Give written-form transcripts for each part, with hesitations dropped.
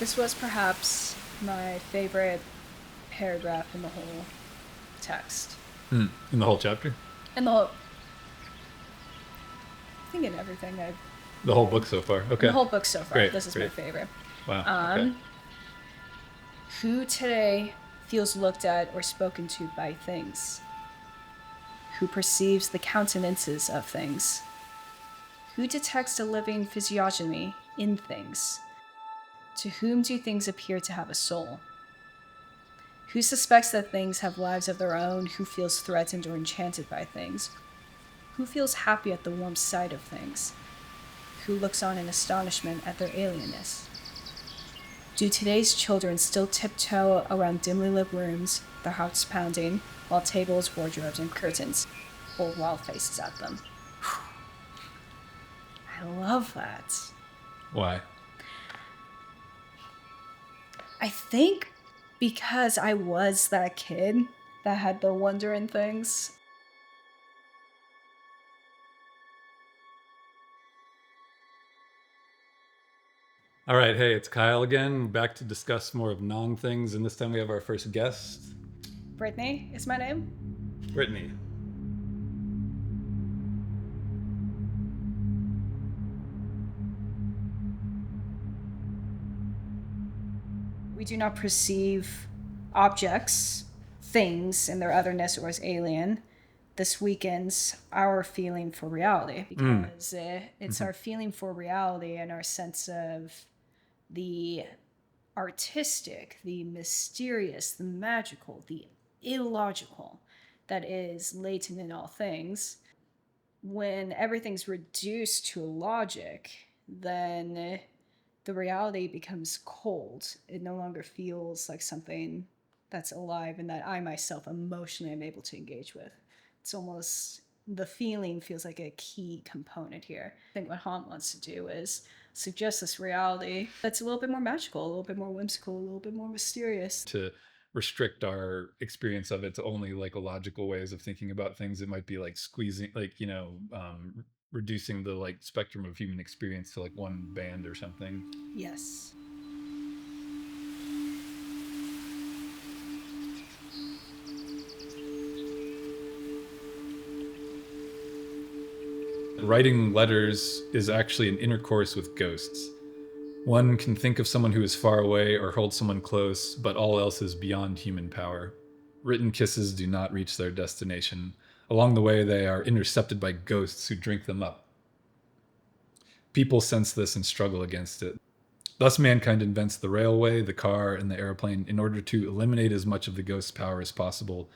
This was perhaps my favorite paragraph in the whole text. In the whole chapter? And the whole, I think in everything I've The whole book so far. in Okay. the whole book so far. Great. This is my favorite. Wow. Okay. Who today feels looked at or spoken to by things? Who perceives the countenances of things? Who detects a living physiognomy in things? To whom do things appear to have a soul? Who suspects that things have lives of their own? Who feels threatened or enchanted by things? Who feels happy at the warm sight of things? Who looks on in astonishment at their alienness? Do today's children still tiptoe around dimly lit rooms, their hearts pounding, while tables, wardrobes, and curtains hold wild faces at them? I love that. Why? I think because I was that kid that had the wonder in things. All right. Hey, it's Kyle again. Back to discuss more of non-things. And this time we have our first guest, Brittany is my name. Brittany. We do not perceive objects, things, in their otherness or as alien. This weakens our feeling for reality because it's our feeling for reality and our sense of the artistic, the mysterious, the magical, the illogical that is latent in all things. When everything's reduced to logic, then the reality becomes cold. It no longer feels like something that's alive and that I myself emotionally am able to engage with. It's almost, the feeling feels like a key component here. I think what Han wants to do is suggest this reality that's a little bit more magical, a little bit more whimsical, a little bit more mysterious. To restrict our experience of it to only like logical ways of thinking about things, it might be like squeezing, like, reducing the like spectrum of human experience to like one band or something. Yes. Writing letters is actually an intercourse with ghosts. One can think of someone who is far away or hold someone close, but all else is beyond human power. Written kisses do not reach their destination. Along the way, they are intercepted by ghosts who drink them up. People sense this and struggle against it. Thus, mankind invents the railway, the car, and the airplane in order to eliminate as much of the ghost's power as possible.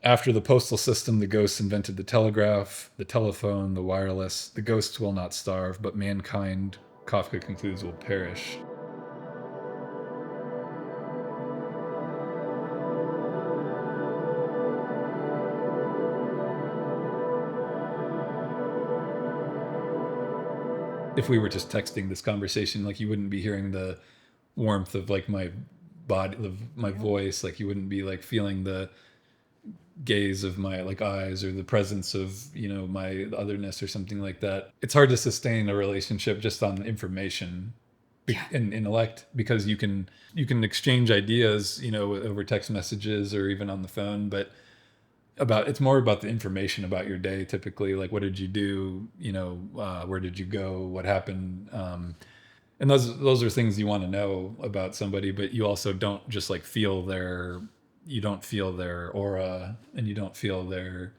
After the postal system, the ghosts invented the telegraph, the telephone, the wireless. The ghosts will not starve, but mankind, Kafka concludes, will perish. If we were just texting this conversation, like, you wouldn't be hearing the warmth of like my body, of my voice. Like, you wouldn't be like feeling the gaze of my like eyes or the presence of my otherness or something like that. It's hard to sustain a relationship just on information and intellect, because you can exchange ideas over text messages or even on the phone, but it's more about the information about your day, typically, like, what did you do, where did you go, what happened, and those are things you want to know about somebody, but you also don't just like you don't feel their aura, and you don't feel their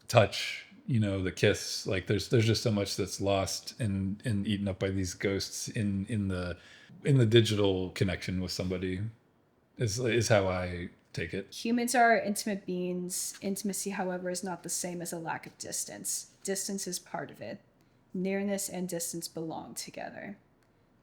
touch, the kiss. Like, there's just so much that's lost and eaten up by these ghosts in the digital connection with somebody, is how I take it. Humans are intimate beings. Intimacy, however, is not the same as a lack of distance. Distance is part of it. Nearness and distance belong together.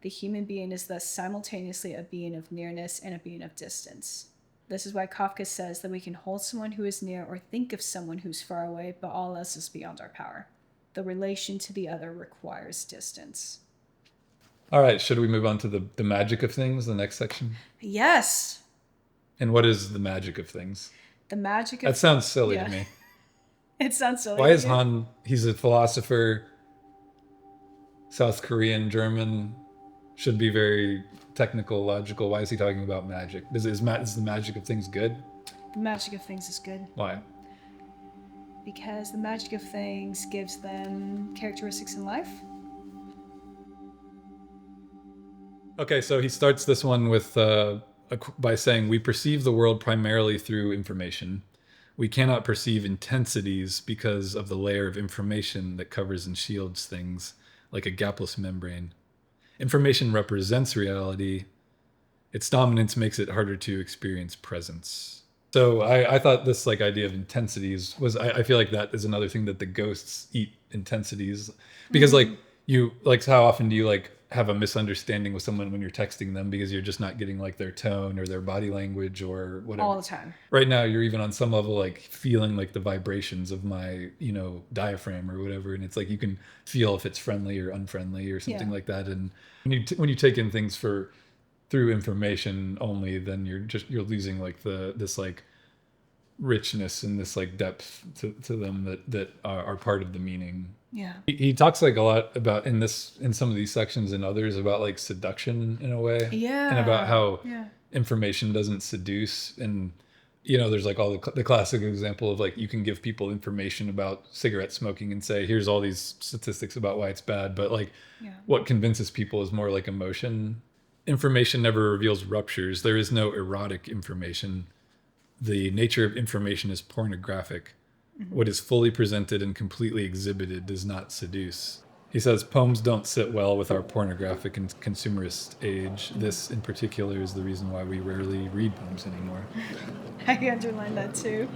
The human being is thus simultaneously a being of nearness and a being of distance. This is why Kafka says that we can hold someone who is near or think of someone who's far away, but all else is beyond our power. The relation to the other requires distance. All right, should we move on to the magic of things, the next section? Yes. And what is the magic of things? The magic of... That sounds silly to me. It sounds silly. Why is Han, he's a philosopher, South Korean, German. should be very technical, logical. Why is he talking about magic? Is the magic of things good? The magic of things is good. Why? Because the magic of things gives them characteristics in life. Okay, so he starts this one with by saying, "We perceive the world primarily through information. We cannot perceive intensities because of the layer of information that covers and shields things, like a gapless membrane. Information represents reality. Its dominance makes it harder to experience presence." So I thought this like idea of intensities was, I feel like that is another thing that the ghosts eat intensities, because like you, like how often do you like have a misunderstanding with someone when you're texting them because you're just not getting like their tone or their body language or whatever. All the time. Right now you're even on some level like feeling like the vibrations of my, diaphragm or whatever, and it's like you can feel if it's friendly or unfriendly or something like that. And when you take in things through information only, then you're losing like this like richness and this like depth to them that are part of the meaning. Yeah. He talks like a lot about in some of these sections and others about like seduction in a way. Yeah. And about how Yeah. information doesn't seduce. And there's like all the classic example of like you can give people information about cigarette smoking and say, here's all these statistics about why it's bad, but like what convinces people is more like emotion. Information never reveals ruptures. There is no erotic information. The nature of information is pornographic. What is fully presented and completely exhibited does not seduce. He says poems don't sit well with our pornographic and consumerist age. This in particular is the reason why we rarely read poems anymore. I underlined that too.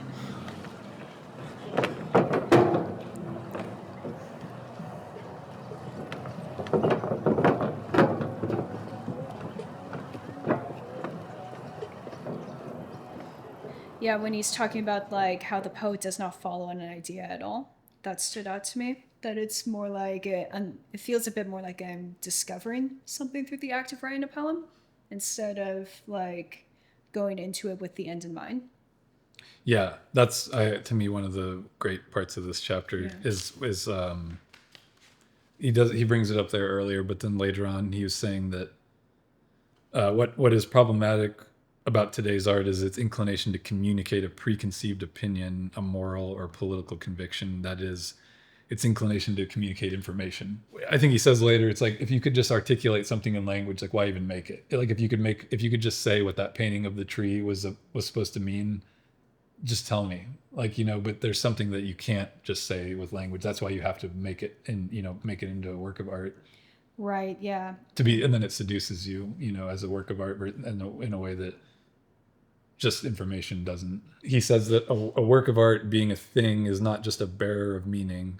Yeah, when he's talking about like how the poet does not follow an idea at all, that stood out to me. That it's more like it feels a bit more like I'm discovering something through the act of writing a poem instead of like going into it with the end in mind. Yeah, that's to me one of the great parts of this chapter is he brings it up there earlier, but then later on he was saying that what is problematic about today's art is its inclination to communicate a preconceived opinion, a moral or political conviction. That is, its inclination to communicate information. I think he says later, it's like, if you could just articulate something in language, like why even make it? Like if you could just say what that painting of the tree was supposed to mean, just tell me. Like, but there's something that you can't just say with language. That's why you have to make it and, make it into a work of art. Right, yeah. And then it seduces you, as a work of art in a way that just information doesn't. He says that a work of art, being a thing, is not just a bearer of meaning.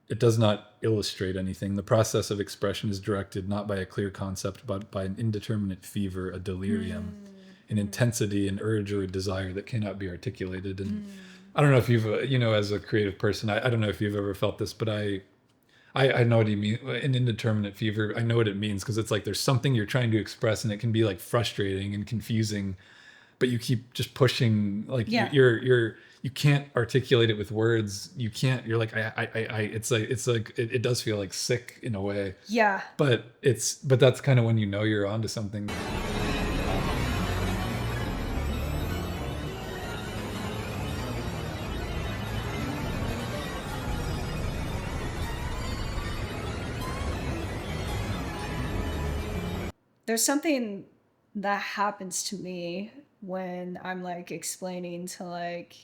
It does not illustrate anything. The process of expression is directed not by a clear concept, but by an indeterminate fever, a delirium, an intensity, an urge, or a desire that cannot be articulated. And I don't know if you've, as a creative person, I don't know if you've ever felt this, but I know what you mean. An indeterminate fever, I know what it means, because it's like there's something you're trying to express and it can be like frustrating and confusing, but you keep just pushing, like you can't articulate it with words. You can't, you're like, it's like, it does feel like sick in a way. Yeah. But that's kind of when you're onto something. There's something that happens to me when I'm like explaining to like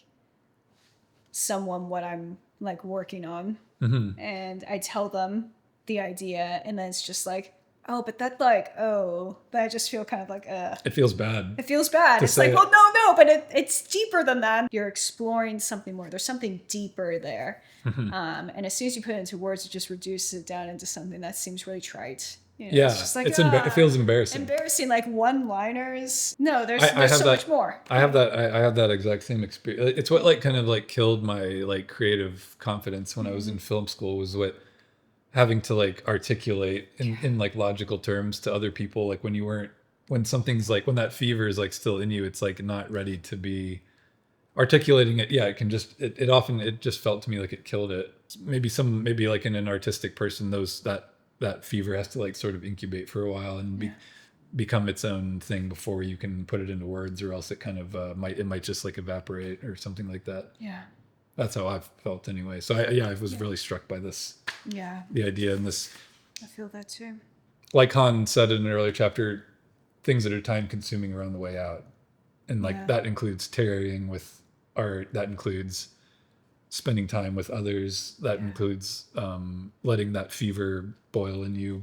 someone what I'm like working on, and I tell them the idea, and then it's just like, oh, but that like, oh, but I just feel kind of like, It feels bad. It feels bad. It's like, well, no, but it's deeper than that. You're exploring something more. There's something deeper there. And as soon as you put it into words, it just reduces it down into something that seems really trite. It's just like, it feels embarrassing. Embarrassing, like one-liners. No, there's so much more. I have that exact same experience. It's what like kind of like killed my like creative confidence when I was in film school, was what having to like articulate in like logical terms to other people, like when something's like, when that fever is like still in you, it's like not ready to be articulating it. It can just it just felt to me like it killed it. Maybe like in an artistic person, that that fever has to like sort of incubate for a while and Yeah. become its own thing before you can put it into words, or else it kind of might just like evaporate or something like that. Yeah. That's how I've felt anyway. So I was really struck by this, Yeah. the idea, and this, I feel that too. like Han said in an earlier chapter, things that are time consuming are on the way out. And like Yeah. that includes tarrying with art, that includes spending time with others, that includes letting that fever boil in you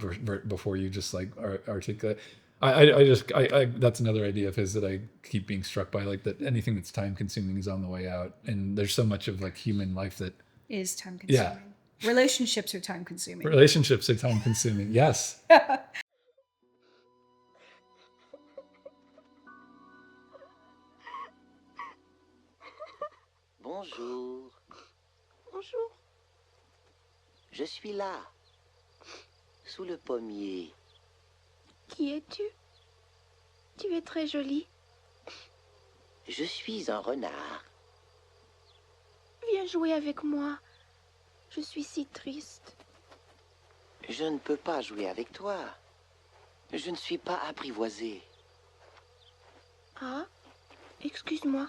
before you just like articulate. I that's another idea of his that I keep being struck by, like that anything that's time consuming is on the way out. And there's so much of like human life that Is time consuming. Relationships are time consuming. relationships are time consuming. Yes. Bonjour. Bonjour. Je suis là, sous le pommier. Qui es-tu? Tu es très jolie. Je suis un renard. Viens jouer avec moi. Je suis si triste. Je ne peux pas jouer avec toi. Je ne suis pas apprivoisé. Ah, excuse-moi.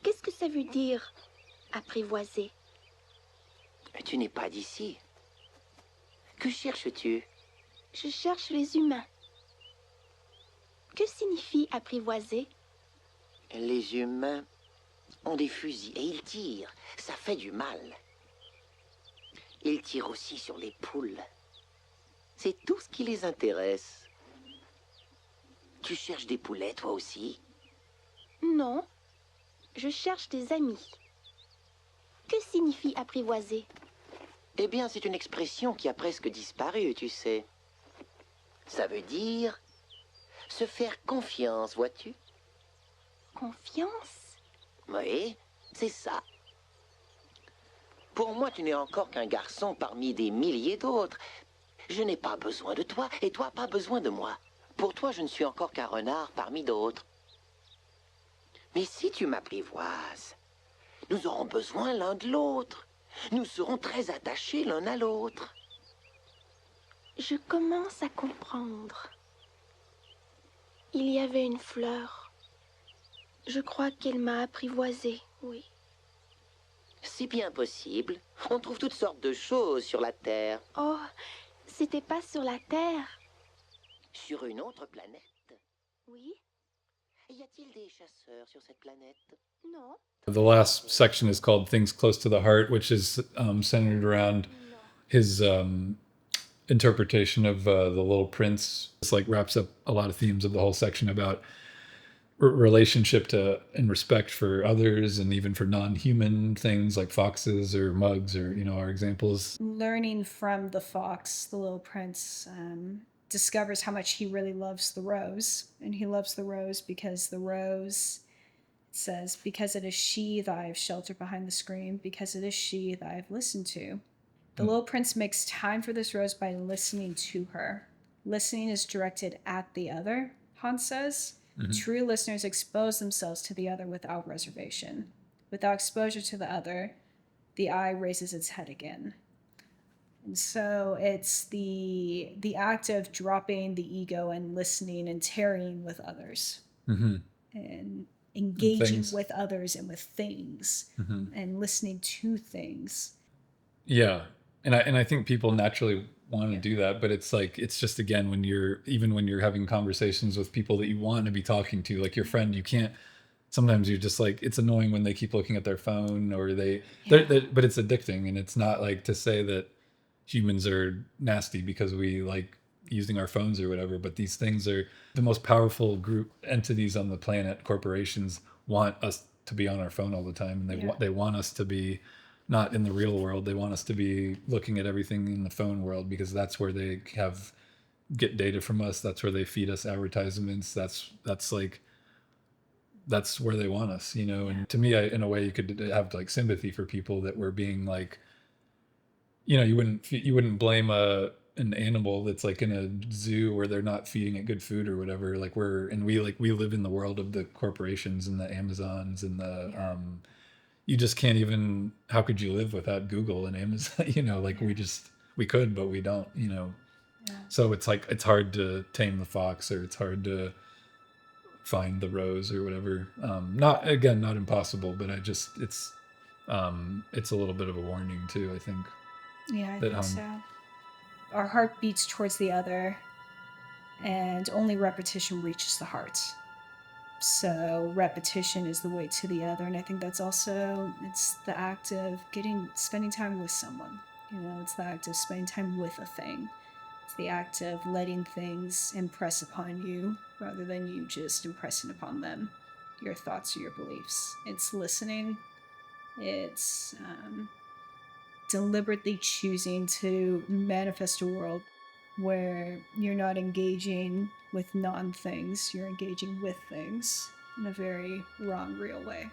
Qu'est-ce que ça veut dire, apprivoiser? Tu n'es pas d'ici. Que cherches-tu? Je cherche les humains. Que signifie apprivoiser? Les humains ont des fusils et ils tirent. Ça fait du mal. Ils tirent aussi sur les poules. C'est tout ce qui les intéresse. Tu cherches des poulets, toi aussi? Non, je cherche des amis. Que signifie apprivoiser? Eh bien, c'est une expression qui a presque disparu, tu sais. Ça veut dire se faire confiance, vois-tu? Confiance? Oui, c'est ça. Pour moi, tu n'es encore qu'un garçon parmi des milliers d'autres. Je n'ai pas besoin de toi et toi pas besoin de moi. Pour toi, je ne suis encore qu'un renard parmi d'autres. Mais si tu m'apprivoises, nous aurons besoin l'un de l'autre. Nous serons très attachés l'un à l'autre. Je commence à comprendre. Il y avait une fleur. Je crois qu'elle m'a apprivoisée, oui. C'est bien possible. On trouve toutes sortes de choses sur la Terre. Oh, c'était pas sur la Terre. Sur une autre planète. Oui? Y a-t-il des chasseurs sur cette planète? Non. The last section is called Things Close to the Heart, which is centered around his interpretation of The Little Prince. It's like wraps up a lot of themes of the whole section about relationship to and respect for others, and even for non-human things like foxes or mugs, or our examples. Learning from the fox, the little prince discovers how much he really loves the rose. And he loves the rose because the rose, it says, because it is she that I have sheltered behind the screen, because it is she that I have listened to. The little prince makes time for this rose by listening to her. Listening is directed at the other, Hans says. True listeners expose themselves to the other without reservation. Without exposure to the other, the I raises its head again. And so it's the act of dropping the ego and listening and tarrying with others, and engaging with others and with things, and listening to things. Yeah, and I think people naturally want to do that, but it's like, it's just, again, when you're having conversations with people that you want to be talking to, like your friend, you can't. Sometimes you're just like, it's annoying when they keep looking at their phone, or but it's addicting. And it's not like to say that humans are nasty because we like using our phones or whatever, but these things are the most powerful group entities on the planet. Corporations want us to be on our phone all the time, and they want us to be not in the real world. They want us to be looking at everything in the phone world, because that's where they get data from us. That's where they feed us advertisements. That's where they want us, And to me, in a way, you could have like sympathy for people that were being like, you wouldn't blame an animal that's like in a zoo where they're not feeding it good food or whatever. Like we live in the world of the corporations and the Amazons and the you just can't even. How could you live without Google and Amazon? We just we could, but we don't, you know. Yeah. So it's like it's hard to tame the fox, or it's hard to find the rose, or whatever. Not again, not impossible, but it's a little bit of a warning too. I think Yeah, I that think so. Our heart beats towards the other, and only repetition reaches the heart. So repetition is the way to the other, and I think that's also, it's the act of spending time with someone. You know, it's the act of spending time with a thing. It's the act of letting things impress upon you rather than you just impressing upon them your thoughts or your beliefs. It's listening. It's deliberately choosing to manifest a world where you're not engaging with non things, you're engaging with things in a very wrong, real way.